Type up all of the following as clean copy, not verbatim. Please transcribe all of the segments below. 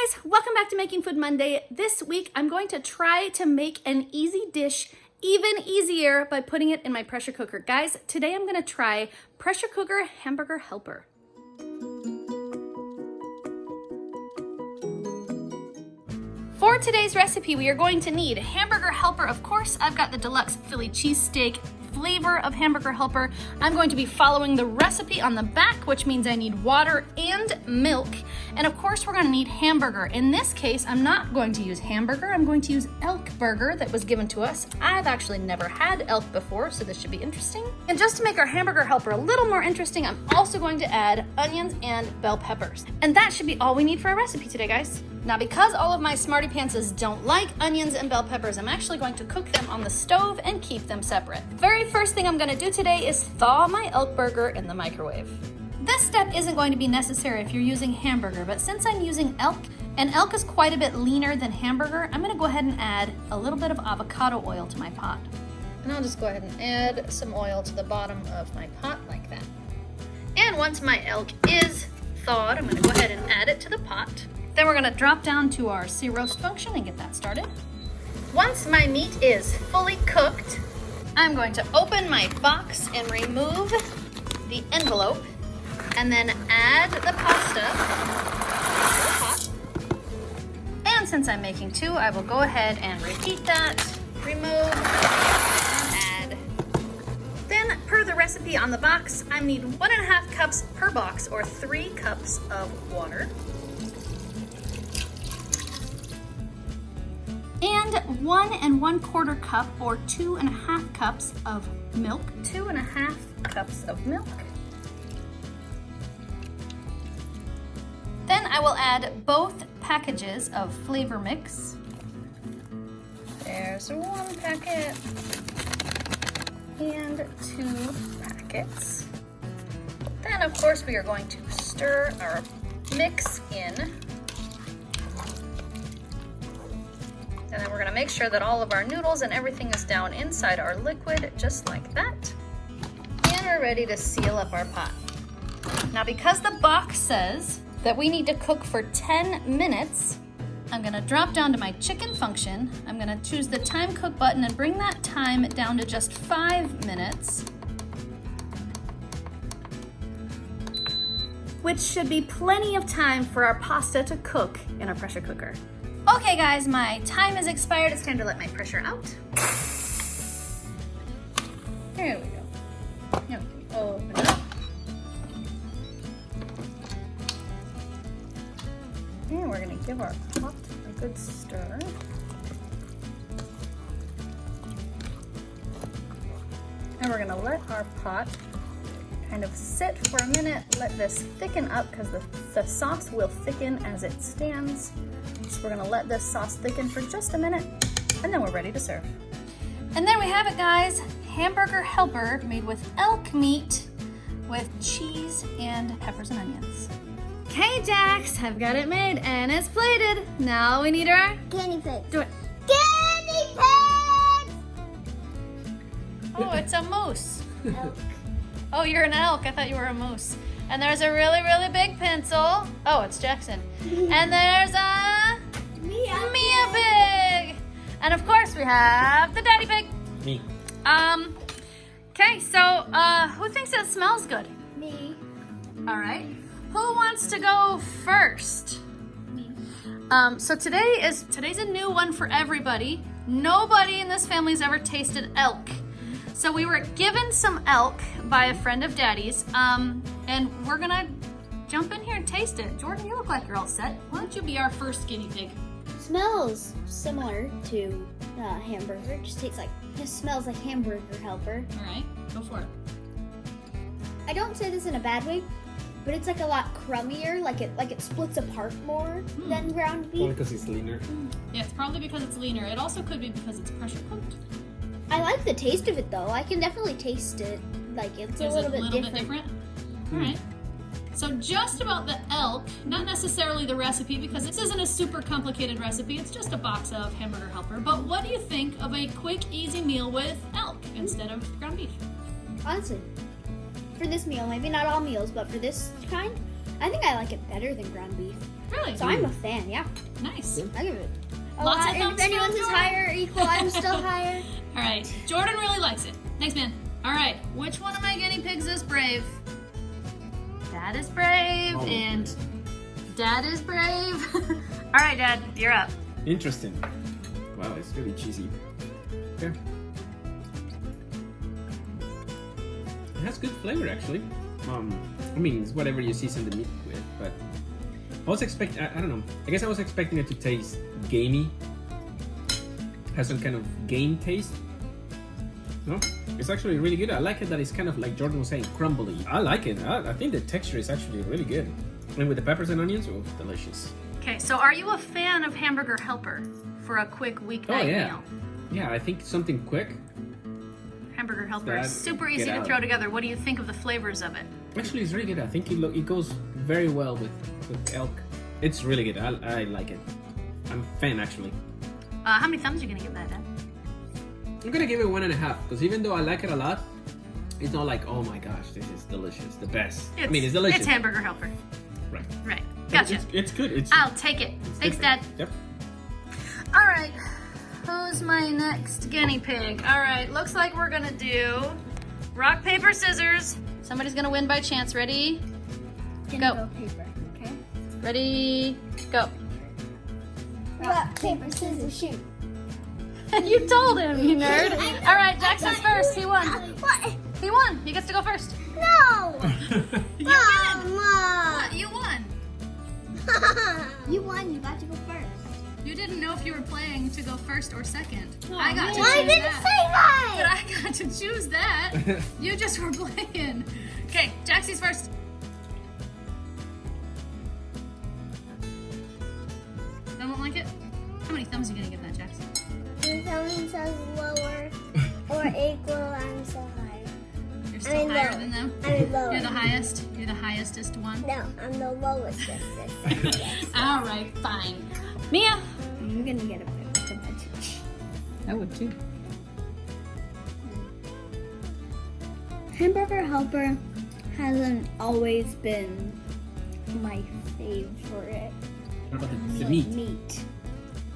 guys, welcome back to Making Food Monday. This week I'm going to try to make an easy dish even easier by putting it in my pressure cooker. Guys, today I'm gonna try pressure cooker hamburger helper. For today's recipe, we are going to need hamburger helper. Of course, I've got the deluxe Philly cheesesteak flavor of hamburger helper. I'm going to be following the recipe on the back, which means I need water and milk. And of course, we're gonna need hamburger. In this case, I'm not going to use hamburger. I'm going to use elk burger that was given to us. I've actually never had elk before, so this should be interesting. And just to make our hamburger helper a little more interesting, I'm also going to add onions and bell peppers. And that should be all we need for our recipe today, guys. Now, because all of my Smartypantses don't like onions and bell peppers, I'm actually going to cook them on the stove and keep them separate. Very first thing I'm gonna do today is thaw my elk burger in the microwave. This step isn't going to be necessary if you're using hamburger, but since I'm using elk, and elk is quite a bit leaner than hamburger, I'm gonna go ahead and add a little bit of avocado oil to my pot. And I'll just go ahead and add some oil to the bottom of my pot like that. And once my elk is thawed, I'm gonna go ahead and add it to the pot. Then we're gonna drop down to our C-roast function and get that started. Once my meat is fully cooked, I'm going to open my box and remove the envelope and then add the pasta to the pot. And since I'm making two, I will go ahead and repeat that, remove, and add. Then, per the recipe on the box, I need 1.5 cups per box or 3 cups of water. And 1 1/4 cup or 2.5 cups of milk. 2.5 cups of milk. Then I will add both packages of flavor mix. There's 1 packet and 2 packets. Then of course we are going to stir our mix in. And then we're gonna make sure that all of our noodles and everything is down inside our liquid, just like that. And we're ready to seal up our pot. Now, because the box says that we need to cook for 10 minutes, I'm gonna drop down to my chicken function. I'm gonna choose the time cook button and bring that time down to just 5 minutes. Which should be plenty of time for our pasta to cook in our pressure cooker. Okay guys, my time is expired. It's time to let my pressure out. There we go. Now, open it up. And we're gonna give our pot a good stir. And we're gonna let our pot kind of sit for a minute, let this thicken up because the sauce will thicken as it stands. So we're gonna let this sauce thicken for just a minute, and then we're ready to serve. And there we have it, guys. Hamburger helper made with elk meat with cheese and peppers and onions. Okay, Jax, I've got it made and it's plated. Now we need our guinea pig. Do it. Guinea pig! Oh, it's a moose. Elk. Oh, you're an elk. I thought you were a moose. And there's a really, really big pencil. Oh, it's Jackson. And there's a Mia pig. And of course we have the daddy pig. Me. Okay, so who thinks it smells good? Me. All right. Who wants to go first? Me. So today's a new one for everybody. Nobody in this family's ever tasted elk. So we were given some elk by a friend of Daddy's, and we're gonna jump in here and taste it. Jordan, you look like you're all set. Why don't you be our first guinea pig? Smells similar to hamburger. It smells like hamburger helper. All right, go for it. I don't say this in a bad way, but it's like a lot crummier. Like it splits apart more than ground Probably beef. because it's leaner. Yeah, it's probably because it's leaner. It also could be because it's pressure cooked. I like the taste of it though. I can definitely taste it. Like it's a little bit different. All right. So just about the elk, not necessarily the recipe because this isn't a super complicated recipe. It's just a box of hamburger helper. But what do you think of a quick, easy meal with elk instead of ground beef? Honestly, for this meal, maybe not all meals, but for this kind, I think I like it better than ground beef. Really? So I'm a fan, yeah. Nice. I give it. Lots of And thumbs if anyone's for is Jordan. higher or equal, I'm still higher. All right, Jordan really likes it. Next man. All right, which one of my guinea pigs is brave? Dad is brave, and Dad is brave. All right, Dad, you're up. Interesting. Wow, it's really cheesy. Yeah. It has good flavor actually. I mean, it's whatever you season the meat with, but I was expecting, I don't know, I guess I was expecting it to taste gamey. Has some kind of game taste. No, it's actually really good. I like it that it's kind of like Jordan was saying, crumbly. I like it. I think the texture is actually really good. And with the peppers and onions, oh, delicious. Okay, so are you a fan of Hamburger Helper for a quick weeknight meal? Yeah, I think something quick. Hamburger Helper is super easy get to out. throw together. What do you think of the flavors of it? Actually, it's really good. I think it goes very well with elk. It's really good. I like it. I'm a fan actually. How many thumbs are you gonna give that, Dad? I'm gonna give it 1.5 because even though I like it a lot, it's not like, oh my gosh, this is delicious, the best. I mean, it's delicious. It's Hamburger Helper. Right. Right. Gotcha. It's good. It's I'll take it. Thanks, Dad. Yep. All right. Who's my next guinea pig? All right. Looks like we're gonna do rock, paper, scissors. Somebody's gonna win by chance. Ready? Go paper, okay? Ready? Go. Rock, paper, scissors, shoot. You told him, you nerd. All right, Jackson's first. He won. What? He won. He gets to go first. No! You win. Mama! What? You won. You won, you got to go first. You didn't know if you were playing to go first or second. I got to choose I didn't that. say But that! I got to choose that. You just were playing. Okay, Jaxie's first. Don't like it? How many thumbs are you gonna give that, Jackson? When someone says lower or equal, I'm so high. You're still I'm higher low. than them? I'm lower. You're the highest? You're the highestest one? No, I'm the lowest. All right, fine. Mia? I'm gonna get a paper to match. I would too. Hamburger Helper hasn't always been my favorite What about the meat?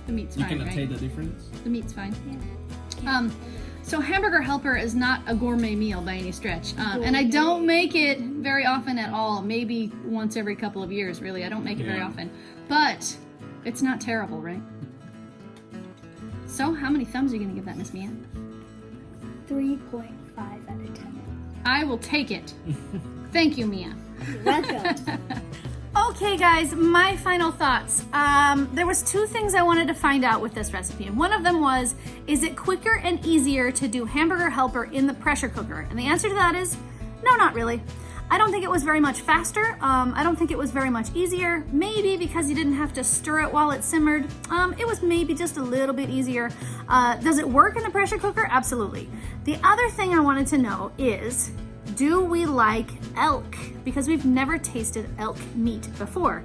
The meat's You fine, cannot right? taste the difference. The meat's fine. So Hamburger Helper is not a gourmet meal by any stretch. And I don't make it very often at all. Maybe once every couple of years, really. I don't make it very Yeah. often. But it's not terrible, right? So how many thumbs are you going to give that, Miss Mia? 3.5 out of 10. I will take it. Thank you, Mia. Welcome. Okay guys, my final thoughts. There was two things I wanted to find out with this recipe. And one of them was, is it quicker and easier to do Hamburger Helper in the pressure cooker? And the answer to that is, no, not really. I don't think it was very much faster. I don't think it was very much easier. Maybe because you didn't have to stir it while it simmered. It was maybe just a little bit easier. Does it work in the pressure cooker? Absolutely. The other thing I wanted to know is, do we like elk? Because we've never tasted elk meat before.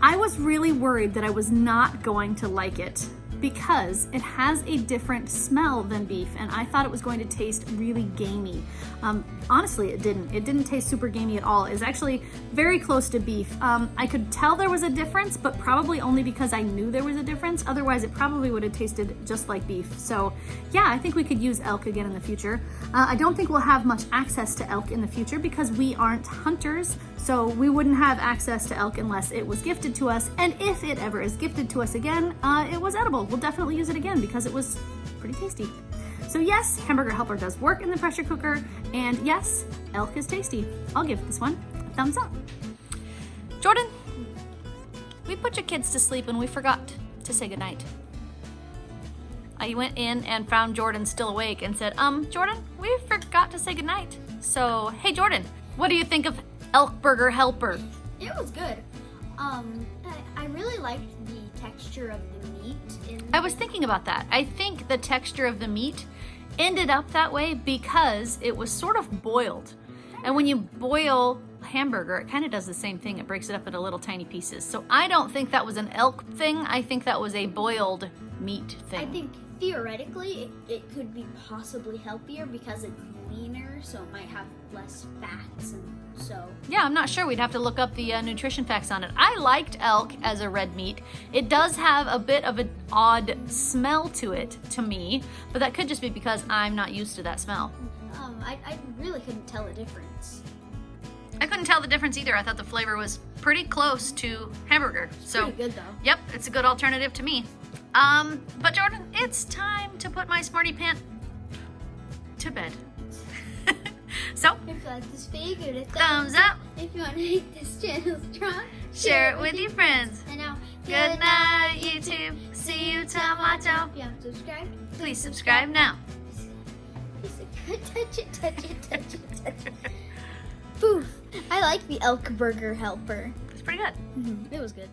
I was really worried that I was not going to like it because it has a different smell than beef, and I thought it was going to taste really gamey. Honestly, it didn't. It didn't taste super gamey at all. It was actually very close to beef. I could tell there was a difference, but probably only because I knew there was a difference. Otherwise, it probably would have tasted just like beef. So yeah, I think we could use elk again in the future. I don't think we'll have much access to elk in the future because we aren't hunters, so we wouldn't have access to elk unless it was gifted to us. And if it ever is gifted to us again, it was edible. We'll definitely use it again because it was pretty tasty. So yes, Hamburger Helper does work in the pressure cooker, and yes, elk is tasty. I'll give this one a thumbs up. Jordan, we put your kids to sleep and we forgot to say goodnight. I went in and found Jordan still awake and said, Jordan, we forgot to say goodnight. So, hey Jordan, what do you think of Elkburger Helper? It was good. I really liked the texture of the meat. I was thinking about that. I think the texture of the meat ended up that way because it was sort of boiled. And when you boil hamburger, it kind of does the same thing. It breaks it up into little tiny pieces. So I don't think that was an elk thing. I think that was a boiled meat thing. I think theoretically, it could be possibly healthier because it's leaner, so it might have less fats, and so. Yeah, I'm not sure. We'd have to look up the nutrition facts on it. I liked elk as a red meat. It does have a bit of an odd smell to it, to me, but that could just be because I'm not used to that smell. I really couldn't tell the difference. I couldn't tell the difference either. I thought the flavor was pretty close to hamburger. So, Pretty good though. yep, it's a good alternative to me. But Jordan, it's time to put my Smartypant to bed. So, If you like this video, give it a thumbs up, If you want to make this channel strong, share it with your friends. And now, Good night, YouTube. See you tomorrow. If you haven't subscribed, Please subscribe now. touch it, touch it, touch it, touch it. Poof! I like the Elkburger Helper. It's pretty good. It was good.